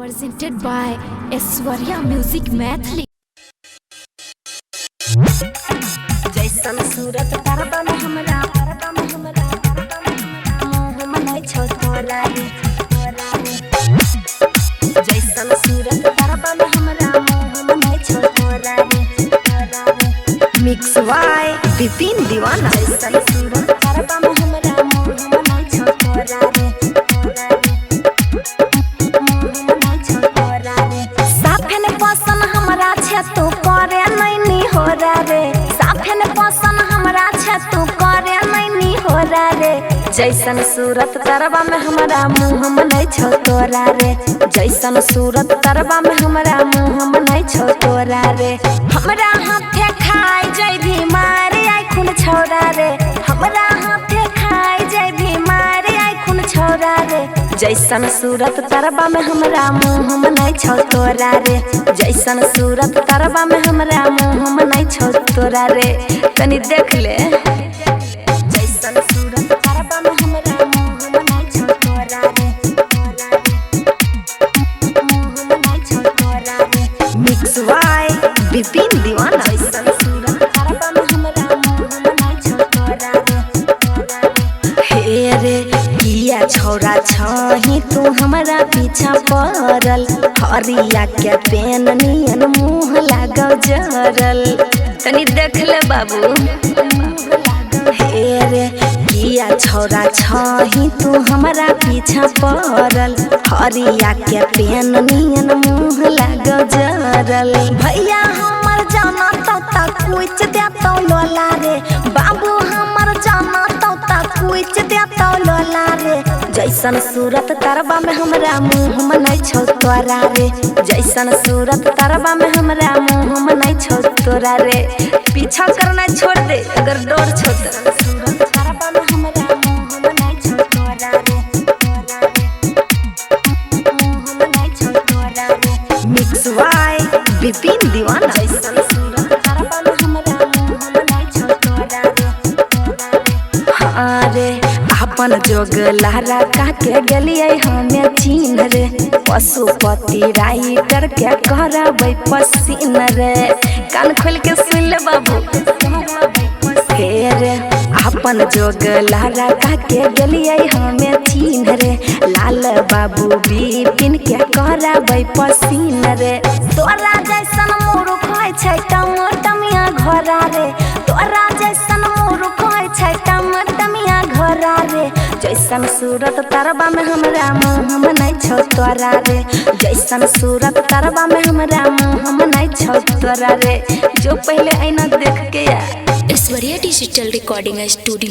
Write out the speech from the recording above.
Presented by Aishwarya Music Mathli। जैसन सूरत तरबा में हमरा मोह मनाई छौ तोरा रे जैसन सूरत तरबा में हमरा मोह मनाई छौ तोरा रे मिक्स बाय विपिन दीवाना। जैसन सूरत तरबा में हमरा मोह मनाई छौ तोरा रे साफेन पसंद हमरा छे तू करे नैनी हो रे साफेन पसंद हमरा छे तू करे नैनी हो रे जैसन सूरत तरबा में हमरा मुँह मनाई छौ तोरा रे जैसन सूरत तरबा में हमरा मुँह मनाई छौ तोरा रे हमरा हाथे खाई जाय भी मारे आई खून छौरा रे हमरा हाथे खाई जाय भी मारे आई खून छौरा रे जैसन सूरत तरबा में हमरा मुँह मनाई छौ तोरा रे जैसन सूरत तरबा में हमरा मुँह मनाई छौ तोरा रे तनी देख ले। जैसन सूरत तरबा में हमरा मुँह मनाई छौ तोरा रे मुँह मनाई छौ तोरा रे मिक्स बाय विपिन दीवाना। जैसन सूरत तरबा में हमरा मुँह मनाई छौ तोरा रे हे रे किया छौरा छही तू हमरा पीछा पड़ल हरिया के पेन नियन मुँह लागल जरल तनी देख ले बाबू। हे रे किया छौरा छही तू हमरा पीछा पड़ल हरिया के पेन नियन मुँह लागल जरल भैया हमर जाना तो कुछ दे तो लोला रे बाबू हमर जाना तो कुछ दे तो लोला रे जैसन सूरत तरबा में हमरा मुँह मनाई छौ तोरा रे जैसन सूरत तरबा में हमरा मुँह मनाई छौ तोरा रे पीछा करना छोड़ दे अगर डर छौ तो। सूरत तरबा में हमरा मुँह मनाई छौ तोरा रे मुँह मनाई छौ तोरा रे मिक्स बाय विपिन दीवाना। जैसन सूरत तरबा में हमरा मुँह मनाई छौ तोरा रे अरे अपन जोग लहरा के गलिए हमें चीन रे पशुपति राइटर के करबै पसीन रे कान खोल के सुन ले बाबू। फेर अपन जोग लहरा के गलिए हमें चीन रे लाल बाबू विपिन के करबै पसीन रे तोरा जैसन मूर्ख होय छै टमटमिया घोड़ा रे तोरा जैसन मूर्ख होय छै टमटमिया घोड़ा रे जैसन सूरत तरबा में हमरा मुँह मनाई छौ तोरा रे जैसन सूरत तरबा में हमरा मुँह मनाई छौ तोरा रे जो पहले आईना देख के या। Aishwarya digital recording studio.